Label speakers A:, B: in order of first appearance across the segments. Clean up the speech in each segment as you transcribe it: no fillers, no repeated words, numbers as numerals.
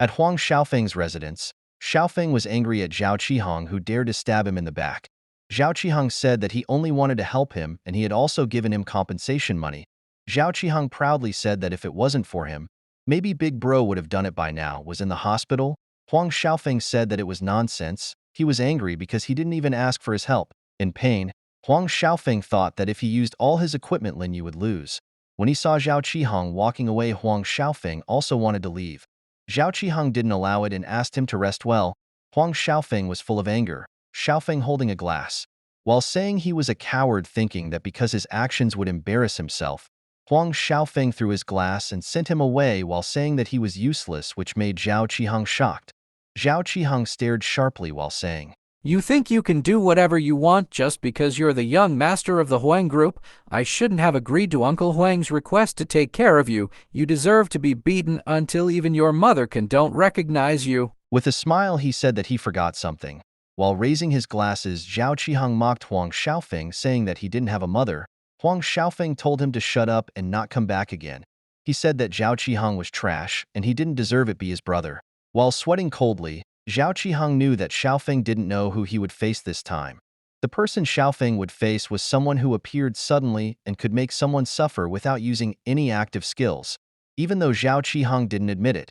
A: At Huang Xiaofeng's residence, Xiaofeng was angry at Zhao Qihong who dared to stab him in the back. Zhao Qihong said that he only wanted to help him and he had also given him compensation money. Zhao Qihong proudly said that if it wasn't for him, maybe Big Bro would have done it by now. Was in the hospital? Huang Xiaofeng said that it was nonsense. He was angry because he didn't even ask for his help. In pain, Huang Xiaofeng thought that if he used all his equipment, Lin Yu would lose. When he saw Zhao Qihong walking away, Huang Xiaofeng also wanted to leave. Zhao Qihong didn't allow it and asked him to rest well. Huang Xiaofeng was full of anger, Xiaofeng holding a glass. While saying he was a coward, thinking that because his actions would embarrass himself, Huang Xiaofeng threw his glass and sent him away while saying that he was useless, which made Zhao Qihong shocked. Zhao Qihong stared sharply while saying,
B: "You think you can do whatever you want just because you're the young master of the Huang group? I shouldn't have agreed to Uncle Huang's request to take care of you. You deserve to be beaten until even your mother don't recognize you."
A: With a smile, he said that he forgot something. While raising his glasses, Zhao Qihong mocked Huang Xiaofeng, saying that he didn't have a mother. Huang Xiaofeng told him to shut up and not come back again. He said that Zhao Qihong was trash and he didn't deserve it be his brother. While sweating coldly, Zhao Qihong knew that Xiaofeng didn't know who he would face this time. The person Xiaofeng would face was someone who appeared suddenly and could make someone suffer without using any active skills, even though Zhao Qihong didn't admit it.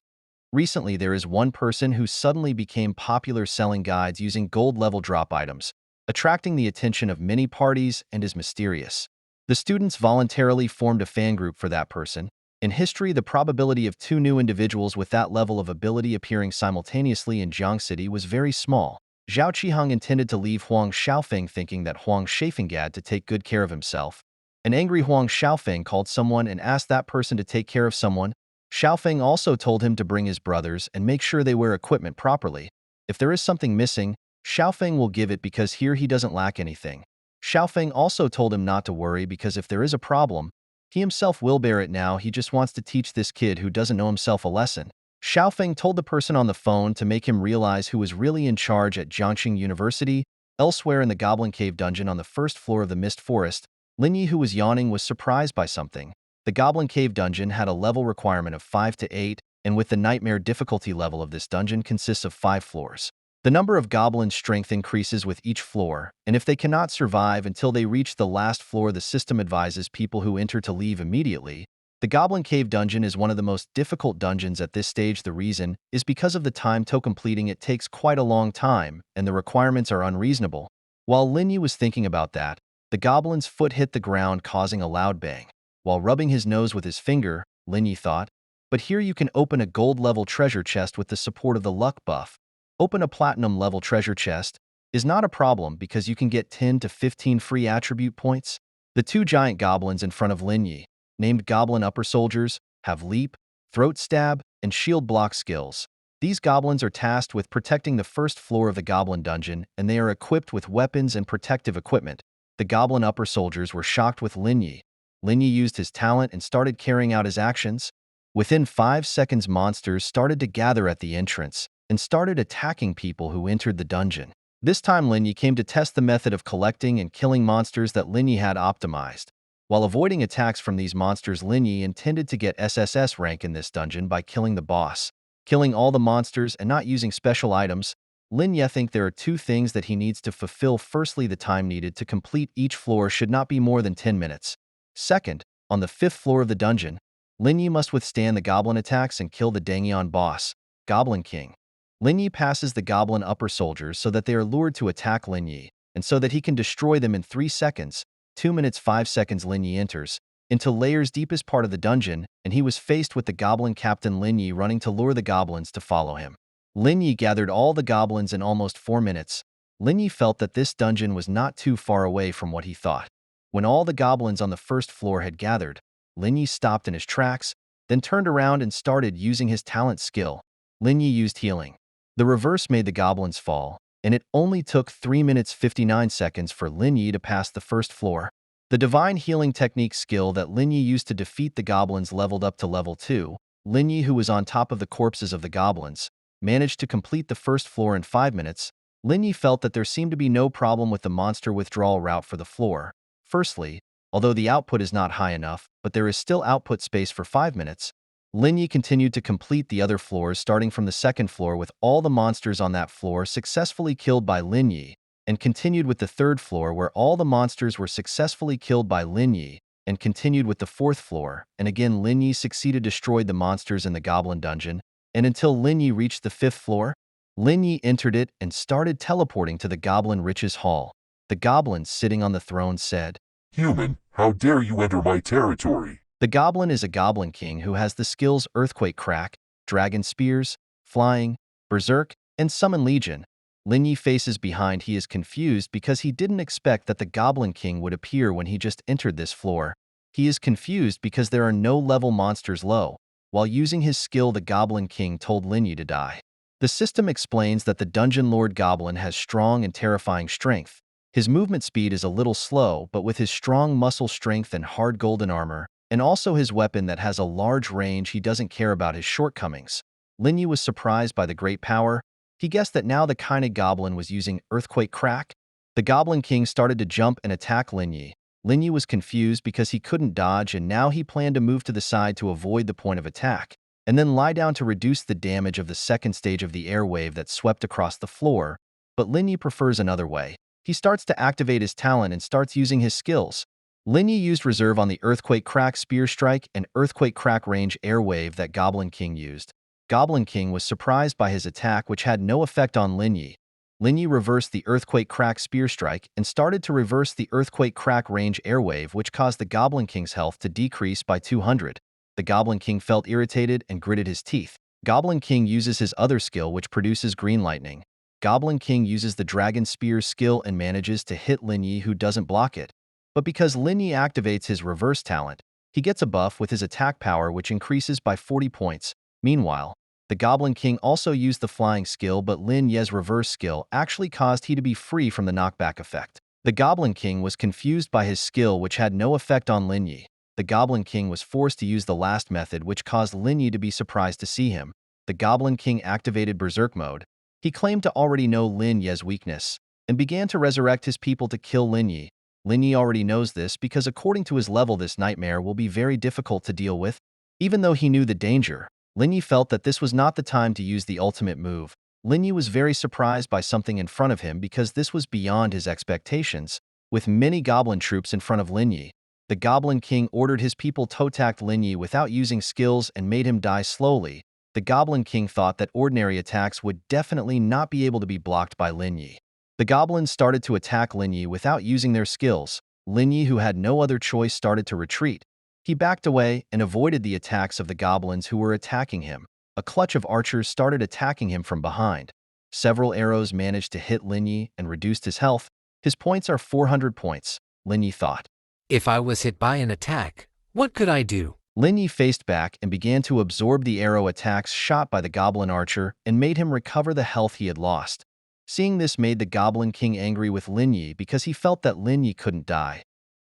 A: Recently, there is one person who suddenly became popular selling guides using gold-level drop items, attracting the attention of many parties and is mysterious. The students voluntarily formed a fan group for that person. In history, the probability of two new individuals with that level of ability appearing simultaneously in Jiang City was very small. Zhao Qihong intended to leave Huang Xiaofeng, thinking that Huang Xiaofeng had to take good care of himself. An angry Huang Xiaofeng called someone and asked that person to take care of someone. Xiaofeng also told him to bring his brothers and make sure they wear equipment properly. If there is something missing, Xiaofeng will give it because here he doesn't lack anything. Xiaofeng also told him not to worry because if there is a problem, he himself will bear it now. He just wants to teach this kid who doesn't know himself a lesson. Xiaofeng told the person on the phone to make him realize who was really in charge at Jiangxing University. Elsewhere in the Goblin Cave dungeon on the first floor of the Mist Forest, Lin Yi, who was yawning, was surprised by something. The Goblin Cave dungeon had a level requirement of 5 to 8, and with the nightmare difficulty level of this dungeon consists of 5 floors. The number of goblins' strength increases with each floor, and if they cannot survive until they reach the last floor, the system advises people who enter to leave immediately. The Goblin Cave dungeon is one of the most difficult dungeons at this stage. The reason is because of the time to completing it takes quite a long time, and the requirements are unreasonable. While Lin Yu was thinking about that, the goblin's foot hit the ground, causing a loud bang. While rubbing his nose with his finger, Lin Yi thought, but here you can open a gold-level treasure chest with the support of the luck buff. Open a platinum-level treasure chest is not a problem because you can get 10 to 15 free attribute points. The two giant goblins in front of Lin Yi, named Goblin Upper Soldiers, have leap, throat stab, and shield block skills. These goblins are tasked with protecting the first floor of the goblin dungeon, and they are equipped with weapons and protective equipment. The Goblin Upper Soldiers were shocked with Lin Yi. Lin Yi used his talent and started carrying out his actions. Within 5 seconds, monsters started to gather at the entrance and started attacking people who entered the dungeon. This time, Lin Yi came to test the method of collecting and killing monsters that Lin Yi had optimized. While avoiding attacks from these monsters, Lin Yi intended to get SSS rank in this dungeon by killing the boss. Killing all the monsters and not using special items, Lin Yi thinks there are two things that he needs to fulfill. Firstly, the time needed to complete each floor should not be more than 10 minutes. Second, on the 5th floor of the dungeon, Lin Yi must withstand the goblin attacks and kill the Dangian boss, Goblin King. Lin Yi passes the Goblin Upper Soldiers so that they are lured to attack Lin Yi, and so that he can destroy them in 3 seconds, 2 minutes 5 seconds. Lin Yi enters into Layer's deepest part of the dungeon, and he was faced with the Goblin Captain Lin Yi running to lure the goblins to follow him. Lin Yi gathered all the goblins in almost 4 minutes. Lin Yi felt that this dungeon was not too far away from what he thought. When all the goblins on the first floor had gathered, Lin Yi stopped in his tracks, then turned around and started using his talent skill. Lin Yi used healing. The reverse made the goblins fall, and it only took 3 minutes 59 seconds for Lin Yi to pass the first floor. The divine healing technique skill that Lin Yi used to defeat the goblins leveled up to level 2. Lin Yi, who was on top of the corpses of the goblins, managed to complete the first floor in 5 minutes. Lin Yi felt that there seemed to be no problem with the monster withdrawal route for the floor. Firstly, although the output is not high enough, but there is still output space for 5 minutes. Lin Yi continued to complete the other floors, starting from the second floor with all the monsters on that floor successfully killed by Lin Yi, and continued with the third floor where all the monsters were successfully killed by Lin Yi, and continued with the fourth floor, and again Lin Yi succeeded destroyed the monsters in the Goblin Dungeon, and until Lin Yi reached the fifth floor, Lin Yi entered it and started teleporting to the Goblin Riches Hall. The goblin sitting on the throne said,
C: "Human, how dare you enter my territory?"
A: The goblin is a Goblin King who has the skills Earthquake Crack, Dragon Spears, Flying, Berserk, and Summon Legion. Lin Yi faces behind. He is confused because he didn't expect that the Goblin King would appear when he just entered this floor. He is confused because there are no level monsters low. While using his skill, the Goblin King told Lin Yi to die. The system explains that the Dungeon Lord Goblin has strong and terrifying strength. His movement speed is a little slow, but with his strong muscle strength and hard golden armor, and also his weapon that has a large range, he doesn't care about his shortcomings. Lin Yi was surprised by the great power. He guessed that now the Koan.E goblin was using Earthquake Crack. The Goblin King started to jump and attack Lin Yi. Lin Yi was confused because he couldn't dodge, and now he planned to move to the side to avoid the point of attack, and then lie down to reduce the damage of the second stage of the air wave that swept across the floor. But Lin Yi prefers another way. He starts to activate his talent and starts using his skills. Lin Yi used reserve on the Earthquake Crack Spear Strike and Earthquake Crack Range Air Wave that Goblin King used. Goblin King was surprised by his attack, which had no effect on Lin Yi. Lin Yi reversed the Earthquake Crack Spear Strike and started to reverse the Earthquake Crack Range Air Wave, which caused the Goblin King's health to decrease by 200. The Goblin King felt irritated and gritted his teeth. Goblin King uses his other skill, which produces green lightning. Goblin King uses the Dragon Spear skill and manages to hit Lin Yi, who doesn't block it. But because Lin Yi activates his reverse talent, he gets a buff with his attack power, which increases by 40 points. Meanwhile, the Goblin King also used the flying skill, but Lin Yi's reverse skill actually caused he to be free from the knockback effect. The Goblin King was confused by his skill, which had no effect on Lin Yi. The Goblin King was forced to use the last method, which caused Lin Yi to be surprised to see him. The Goblin King activated Berserk mode. He claimed to already know Lin Yi's weakness and began to resurrect his people to kill Lin Yi. Lin Yi already knows this because according to his level, this nightmare will be very difficult to deal with. Even though he knew the danger, Lin Yi felt that this was not the time to use the ultimate move. Lin Yi was very surprised by something in front of him because this was beyond his expectations. With many goblin troops in front of Lin Yi, the Goblin King ordered his people to attack Lin Yi without using skills and made him die slowly. The Goblin King thought that ordinary attacks would definitely not be able to be blocked by Lin Yi. The goblins started to attack Lin Yi without using their skills. Lin Yi, who had no other choice, started to retreat. He backed away and avoided the attacks of the goblins who were attacking him. A clutch of archers started attacking him from behind. Several arrows managed to hit Lin Yi and reduced his health. His points are 400 points, Lin Yi thought.
D: If I was hit by an attack, what could I do?
A: Lin Yi faced back and began to absorb the arrow attacks shot by the goblin archer and made him recover the health he had lost. Seeing this made the Goblin King angry with Lin Yi because he felt that Lin Yi couldn't die.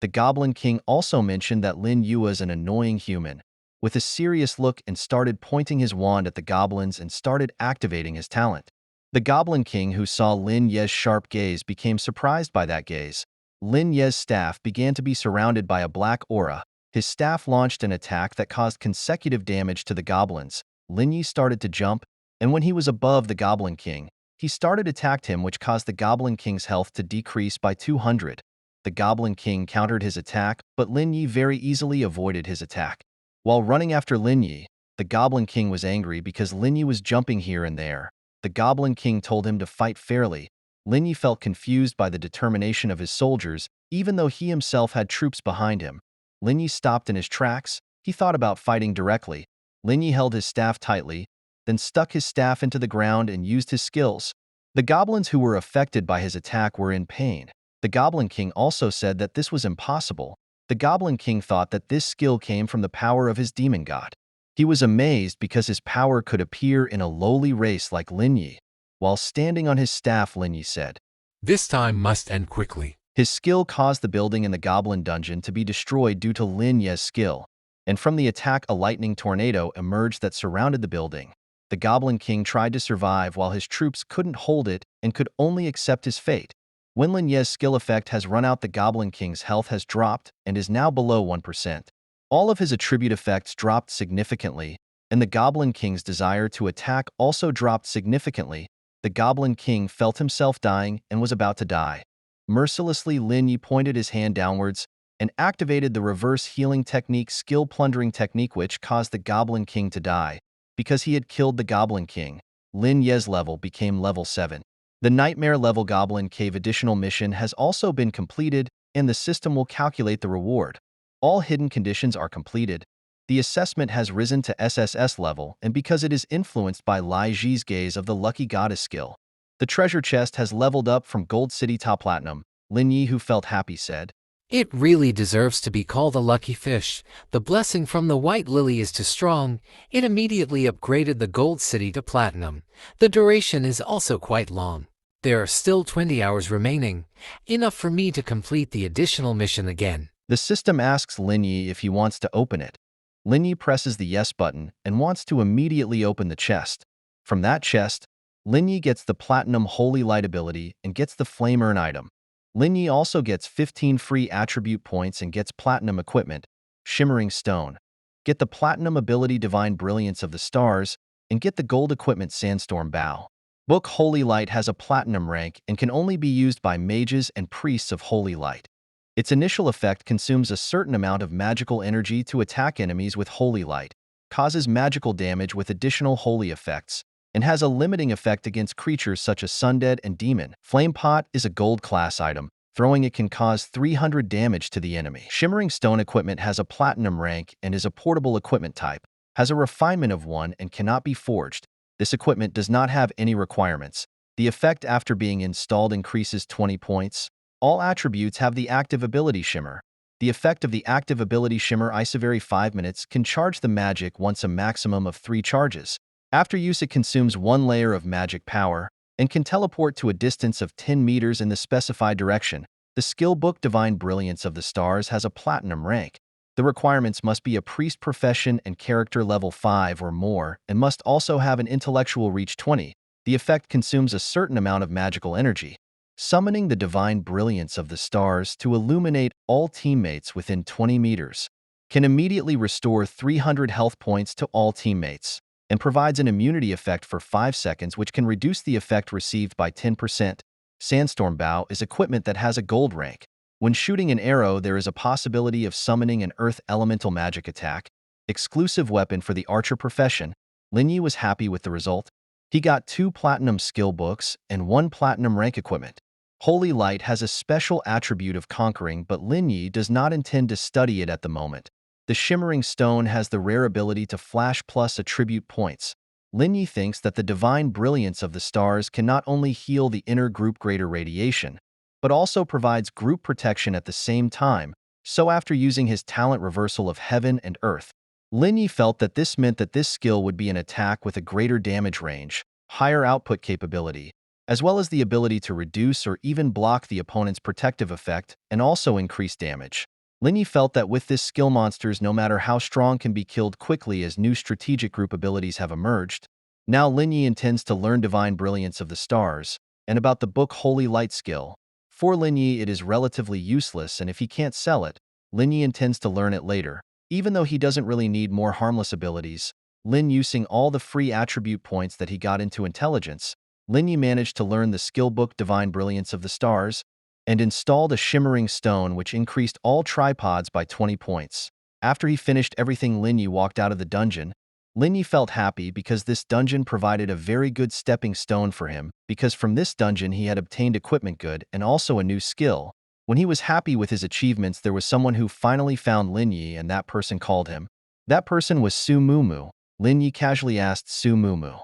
A: The Goblin King also mentioned that Lin Yi was an annoying human, with a serious look, and started pointing his wand at the goblins and started activating his talent. The Goblin King, who saw Lin Yi's sharp gaze, became surprised by that gaze. Lin Yi's staff began to be surrounded by a black aura. His staff launched an attack that caused consecutive damage to the goblins. Lin Yi started to jump, and when he was above the Goblin King, he started attacked him, which caused the Goblin King's health to decrease by 200. The Goblin King countered his attack, but Lin Yi very easily avoided his attack. While running after Lin Yi, the Goblin King was angry because Lin Yi was jumping here and there. The Goblin King told him to fight fairly. Lin Yi felt confused by the determination of his soldiers, even though he himself had troops behind him. Lin Yi stopped in his tracks. He thought about fighting directly. Lin Yi held his staff tightly, then stuck his staff into the ground and used his skills. The goblins who were affected by his attack were in pain. The Goblin King also said that this was impossible. The Goblin King thought that this skill came from the power of his demon god. He was amazed because his power could appear in a lowly race like Lin Yi. While standing on his staff, Lin Yi said,
C: "This time must end quickly."
A: His skill caused the building in the Goblin Dungeon to be destroyed due to Lin Yi's skill, and from the attack a lightning tornado emerged that surrounded the building. The Goblin King tried to survive while his troops couldn't hold it and could only accept his fate. When Lin Yi's skill effect has run out, the Goblin King's health has dropped and is now below 1%. All of his attribute effects dropped significantly. and the Goblin King's desire to attack also dropped significantly. The Goblin King felt himself dying and was about to die. Mercilessly, Lin Yi pointed his hand downwards and activated the reverse healing technique, skill plundering technique, which caused the Goblin King to die. Because he had killed the Goblin King, Lin Ye's level became level 7. The Nightmare level Goblin Cave additional mission has also been completed, and the system will calculate the reward. All hidden conditions are completed. The assessment has risen to SSS level, and because it is influenced by Lai Ji's gaze of the Lucky Goddess skill. The treasure chest has leveled up from Gold City to Platinum. Lin Yi, who felt happy, said,
D: It really deserves to be called a lucky fish. The blessing from the White Lily is too strong. It immediately upgraded the Gold City to Platinum. The duration is also quite long. There are still 20 hours remaining, enough for me to complete the additional mission again.
A: The system asks Lin Yi if he wants to open it. Lin Yi presses the yes button and wants to immediately open the chest. From that chest, Lin Yi gets the Platinum Holy Light ability and gets the Flame Urn item. Lin Yi also gets 15 free attribute points and gets Platinum equipment, Shimmering Stone. Get the Platinum ability Divine Brilliance of the Stars, and get the gold equipment Sandstorm Bow. Book Holy Light has a Platinum rank and can only be used by mages and priests of Holy Light. Its initial effect consumes a certain amount of magical energy to attack enemies with Holy Light, causes magical damage with additional holy effects, and has a limiting effect against creatures such as Sundead and Demon. Flame Pot is a gold class item. Throwing it can cause 300 damage to the enemy. Shimmering Stone equipment has a Platinum rank and is a portable equipment type, has a refinement of 1 and cannot be forged. This equipment does not have any requirements. The effect after being installed increases 20 points. All attributes have the active ability Shimmer. The effect of the active ability Shimmer Ice every 5 minutes can charge the magic once a maximum of 3 charges. After use, it consumes 1 layer of magic power and can teleport to a distance of 10 meters in the specified direction. The skill book Divine Brilliance of the Stars has a Platinum rank. The requirements must be a priest profession and character level 5 or more, and must also have an intellectual reach 20. The effect consumes a certain amount of magical energy. Summoning the Divine Brilliance of the Stars to illuminate all teammates within 20 meters can immediately restore 300 health points to all teammates, and provides an immunity effect for 5 seconds, which can reduce the effect received by 10%. Sandstorm Bow is equipment that has a gold rank. When shooting an arrow, there is a possibility of summoning an earth elemental magic attack. Exclusive weapon for the archer profession. Lin Yi was happy with the result. He got 2 Platinum skill books and 1 Platinum rank equipment. Holy Light has a special attribute of conquering, but Lin Yi does not intend to study it at the moment. The Shimmering Stone has the rare ability to flash plus attribute points. Lin Yi thinks that the Divine Brilliance of the Stars can not only heal the inner group greater radiation, but also provides group protection at the same time, so after using his talent Reversal of Heaven and Earth, Lin Yi felt that this meant that this skill would be an attack with a greater damage range, higher output capability, as well as the ability to reduce or even block the opponent's protective effect and also increase damage. Lin Yi felt that with this skill, monsters, no matter how strong, can be killed quickly as new strategic group abilities have emerged. Now Lin Yi intends to learn Divine Brilliance of the Stars, and about the book Holy Light skill. For Lin Yi, it is relatively useless, and if he can't sell it, Lin Yi intends to learn it later. Even though he doesn't really need more harmless abilities, Lin, using all the free attribute points that he got into intelligence, Lin Yi managed to learn the skill book Divine Brilliance of the Stars and installed a Shimmering Stone, which increased all tripods by 20 points. After he finished everything, Lin Yi walked out of the dungeon. Lin Yi felt happy because this dungeon provided a very good stepping stone for him, because from this dungeon he had obtained equipment good and also a new skill. When he was happy with his achievements, there was someone who finally found Lin Yi, and that person called him. That person was Su Mumu. Lin Yi casually asked Su Mumu,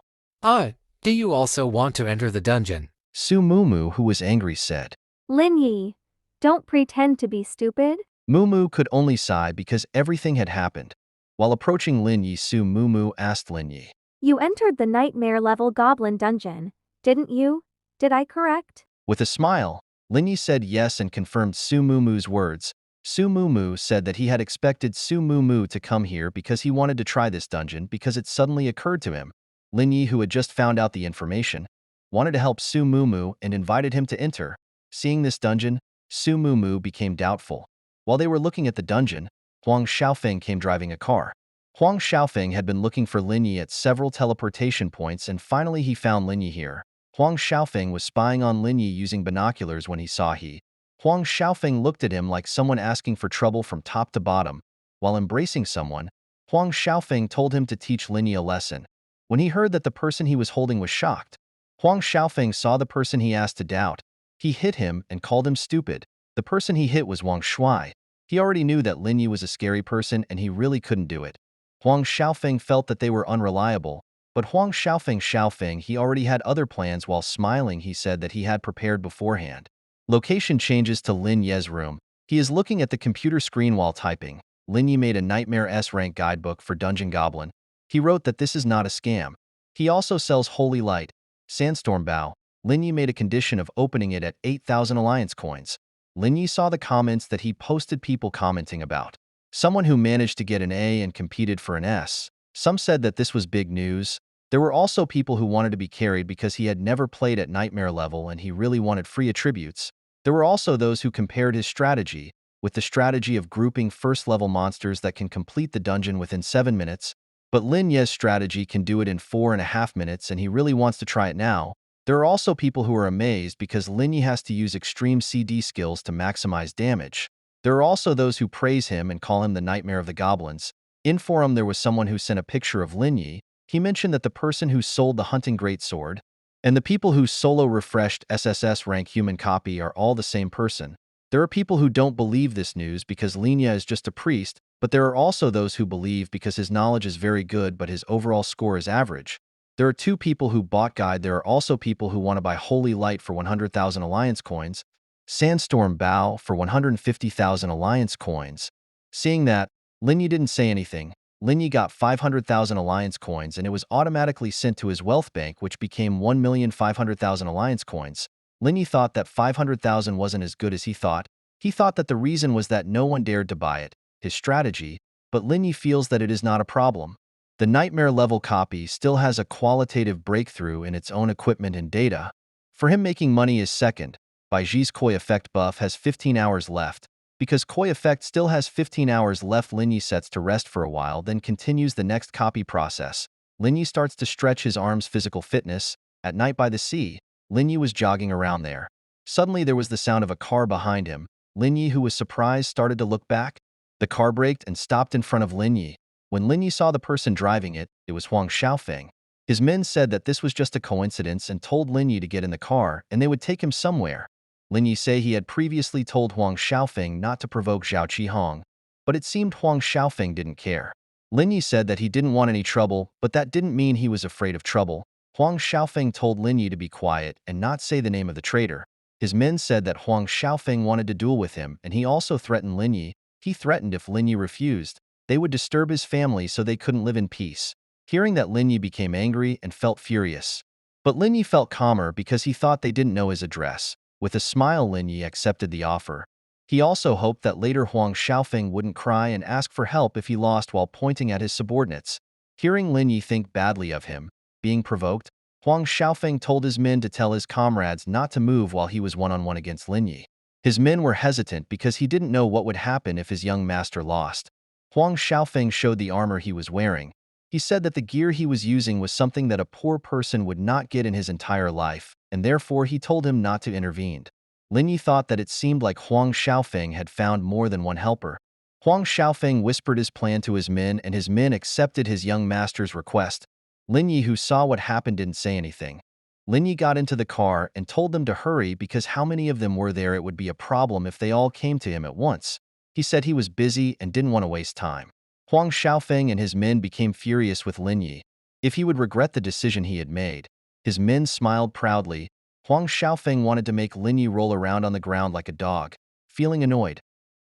D: Do you also want to enter the dungeon?
A: Su Mumu, who was angry, said.
E: Lin Yi, don't pretend to be stupid.
A: Mumu could only sigh because everything had happened. While approaching Lin Yi, Su Mumu asked Lin Yi,
E: You entered the Nightmare level Goblin dungeon, didn't you? Did I correct?
A: With a smile, Lin Yi said yes and confirmed Su Mumu's words. Su Mumu said that he had expected Su Mumu to come here because he wanted to try this dungeon because it suddenly occurred to him. Lin Yi, who had just found out the information, wanted to help Su Mumu and invited him to enter. Seeing this dungeon, Su Mumu became doubtful. While they were looking at the dungeon, Huang Xiaofeng came driving a car. Huang Xiaofeng had been looking for Lin Yi at several teleportation points and finally he found Lin Yi here. Huang Xiaofeng was spying on Lin Yi using binoculars when he saw he. Huang Xiaofeng looked at him like someone asking for trouble from top to bottom. While embracing someone, Huang Xiaofeng told him to teach Lin Yi a lesson. When he heard that the person he was holding was shocked, Huang Xiaofeng saw the person he asked to doubt. He hit him and called him stupid. The person he hit was Wang Shuai. He already knew that Lin Yi was a scary person and he really couldn't do it. Huang Xiaofeng felt that they were unreliable, but Huang Xiaofeng he already had other plans. While smiling he said that he had prepared beforehand. Location changes to Lin Ye's room. He is looking at the computer screen while typing. Lin Ye made a Nightmare S-rank guidebook for Dungeon Goblin. He wrote that this is not a scam. He also sells Holy Light, Sandstorm Bow. Lin Yi made a condition of opening it at 8,000 Alliance coins. Lin Yi saw the comments that he posted, people commenting about someone who managed to get an A and competed for an S. Some said that this was big news. There were also people who wanted to be carried because he had never played at Nightmare level and he really wanted free attributes. There were also those who compared his strategy with the strategy of grouping first-level monsters that can complete the dungeon within 7 minutes, but Lin Ye's strategy can do it in 4.5 minutes and he really wants to try it now. There are also people who are amazed because Lin Yi has to use extreme CD skills to maximize damage. There are also those who praise him and call him the Nightmare of the Goblins. In forum there was someone who sent a picture of Lin Yi. He mentioned that the person who sold the hunting greatsword and the people who solo refreshed SSS rank human copy are all the same person. There are people who don't believe this news because Lin Yi is just a priest, but there are also those who believe because his knowledge is very good but his overall score is average. There are 2 people who bought guide. There are also people who want to buy Holy Light for 100,000 Alliance coins, Sandstorm Bow for 150,000 Alliance coins. Seeing that, Lin Yi didn't say anything. Lin Yi got 500,000 Alliance coins and it was automatically sent to his wealth bank, which became 1,500,000 Alliance coins. Lin Yi thought that 500,000 wasn't as good as he thought. He thought that the reason was that no one dared to buy it, his strategy, but Lin Yi feels that it is not a problem. The Nightmare level copy still has a qualitative breakthrough in its own equipment and data. For him, making money is second. Baiji's Koi effect buff has 15 hours left. Because Koi effect still has 15 hours left, Lin Yi sets to rest for a while, then continues the next copy process. Lin Yi starts to stretch his arms' physical fitness. At night by the sea, Lin Yi was jogging around there. Suddenly there was the sound of a car behind him. Lin Yi, who was surprised, started to look back. The car braked and stopped in front of Lin Yi. When Lin Yi saw the person driving it, it was Huang Xiaofeng. His men said that this was just a coincidence and told Lin Yi to get in the car and they would take him somewhere. Lin Yi said he had previously told Huang Xiaofeng not to provoke Zhao Qihong, but it seemed Huang Xiaofeng didn't care. Lin Yi said that he didn't want any trouble, but that didn't mean he was afraid of trouble. Huang Xiaofeng told Lin Yi to be quiet and not say the name of the traitor. His men said that Huang Xiaofeng wanted to duel with him and he also threatened Lin Yi. He threatened if Lin Yi refused, they would disturb his family so they couldn't live in peace. Hearing that, Lin Yi became angry and felt furious. But Lin Yi felt calmer because he thought they didn't know his address. With a smile, Lin Yi accepted the offer. He also hoped that later Huang Xiaofeng wouldn't cry and ask for help if he lost while pointing at his subordinates. Hearing Lin Yi think badly of him, being provoked, Huang Xiaofeng told his men to tell his comrades not to move while he was one-on-one against Lin Yi. His men were hesitant because he didn't know what would happen if his young master lost. Huang Xiaofeng showed the armor he was wearing. He said that the gear he was using was something that a poor person would not get in his entire life, and therefore he told him not to intervene. Lin Yi thought that it seemed like Huang Xiaofeng had found more than one helper. Huang Xiaofeng whispered his plan to his men and his men accepted his young master's request. Lin Yi, who saw what happened, didn't say anything. Lin Yi got into the car and told them to hurry because how many of them were there, it would be a problem if they all came to him at once. He said he was busy and didn't want to waste time. Huang Xiaofeng and his men became furious with Lin Yi. If he would regret the decision he had made. His men smiled proudly. Huang Xiaofeng wanted to make Lin Yi roll around on the ground like a dog. Feeling annoyed,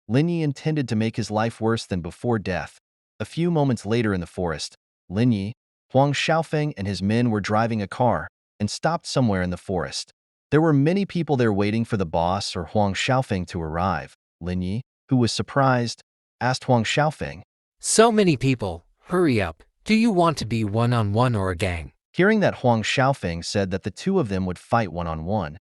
A: Lin Yi intended to make his life worse than before death. A few moments later in the forest, Lin Yi, Huang Xiaofeng and his men were driving a car and stopped somewhere in the forest. There were many people there waiting for the boss or Huang Xiaofeng to arrive. Lin Yi, who was surprised, asked Huang Xiaofeng.
D: So many people, hurry up. Do you want to be one-on-one or a gang?
A: Hearing that, Huang Xiaofeng said that the two of them would fight one-on-one.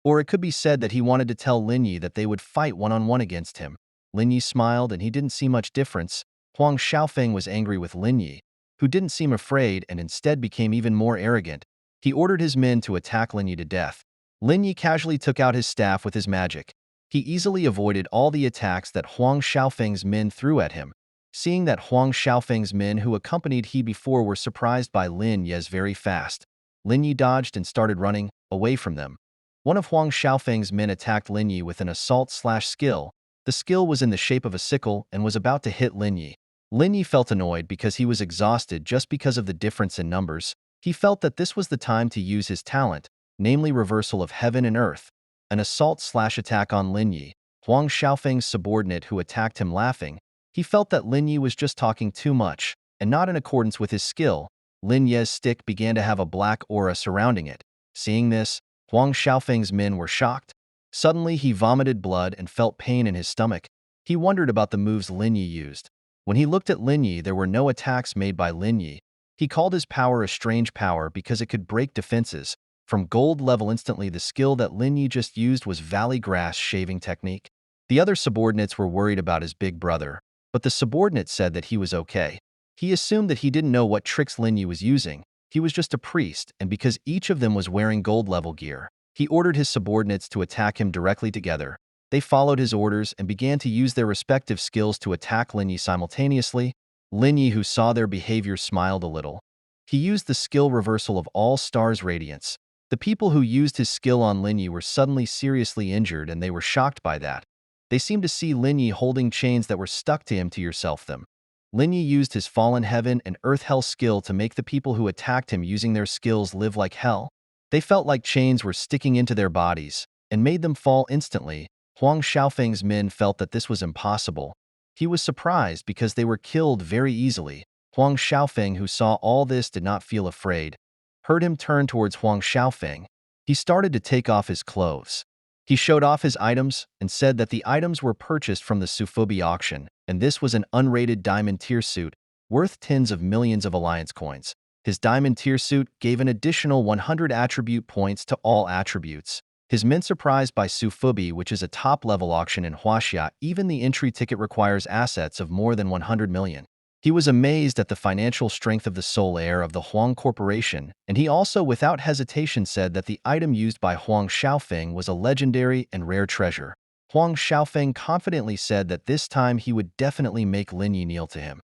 A: Or it could be said that he wanted to tell Lin Yi that they would fight one-on-one against him. Lin Yi smiled and he didn't see much difference. Huang Xiaofeng was angry with Lin Yi, who didn't seem afraid and instead became even more arrogant. He ordered his men to attack Lin Yi to death. Lin Yi casually took out his staff with his magic. He easily avoided all the attacks that Huang Xiaofeng's men threw at him. Seeing that Huang Xiaofeng's men who accompanied he before were surprised by Lin Yi's very fast, Lin Yi dodged and started running away from them. One of Huang Xiaofeng's men attacked Lin Yi with an assault/skill. The skill was in the shape of a sickle and was about to hit Lin Yi. Lin Yi felt annoyed because he was exhausted just because of the difference in numbers. He felt that this was the time to use his talent, namely reversal of heaven and earth. An assault/attack on Lin Yi. Huang Xiaofeng's subordinate who attacked him laughing. He felt that Lin Yi was just talking too much, and not in accordance with his skill. Lin Yi's stick began to have a black aura surrounding it. Seeing this, Huang Xiaofeng's men were shocked. Suddenly, he vomited blood and felt pain in his stomach. He wondered about the moves Lin Yi used. When he looked at Lin Yi, there were no attacks made by Lin Yi. He called his power a strange power because it could break defenses. From gold level instantly, the skill that Lin Yi just used was Valley Grass shaving technique. The other subordinates were worried about his big brother, but the subordinate said that he was okay. He assumed that he didn't know what tricks Lin Yi was using. He was just a priest, and because each of them was wearing gold level gear, he ordered his subordinates to attack him directly together. They followed his orders and began to use their respective skills to attack Lin Yi simultaneously. Lin Yi, who saw their behavior, smiled a little. He used the skill reversal of all stars radiance. The people who used his skill on Lin Yi were suddenly seriously injured, and they were shocked by that. They seemed to see Lin Yi holding chains that were stuck to him to yourself them. Lin Yi used his fallen heaven and earth hell skill to make the people who attacked him using their skills live like hell. They felt like chains were sticking into their bodies and made them fall instantly. Huang Xiaofeng's men felt that this was impossible. He was surprised because they were killed very easily. Huang Xiaofeng, who saw all this, did not feel afraid. Heard him turn towards Huang Xiaofeng. He started to take off his clothes. He showed off his items and said that the items were purchased from the Sufubi auction, and this was an unrated diamond tier suit worth tens of millions of alliance coins. His diamond tier suit gave an additional 100 attribute points to all attributes. His men surprised by Sufubi, which is a top-level auction in Huaxia. Even the entry ticket requires assets of more than 100 million. He was amazed at the financial strength of the sole heir of the Huang Corporation, and he also without hesitation said that the item used by Huang Xiaofeng was a legendary and rare treasure. Huang Xiaofeng confidently said that this time he would definitely make Lin Yi kneel to him.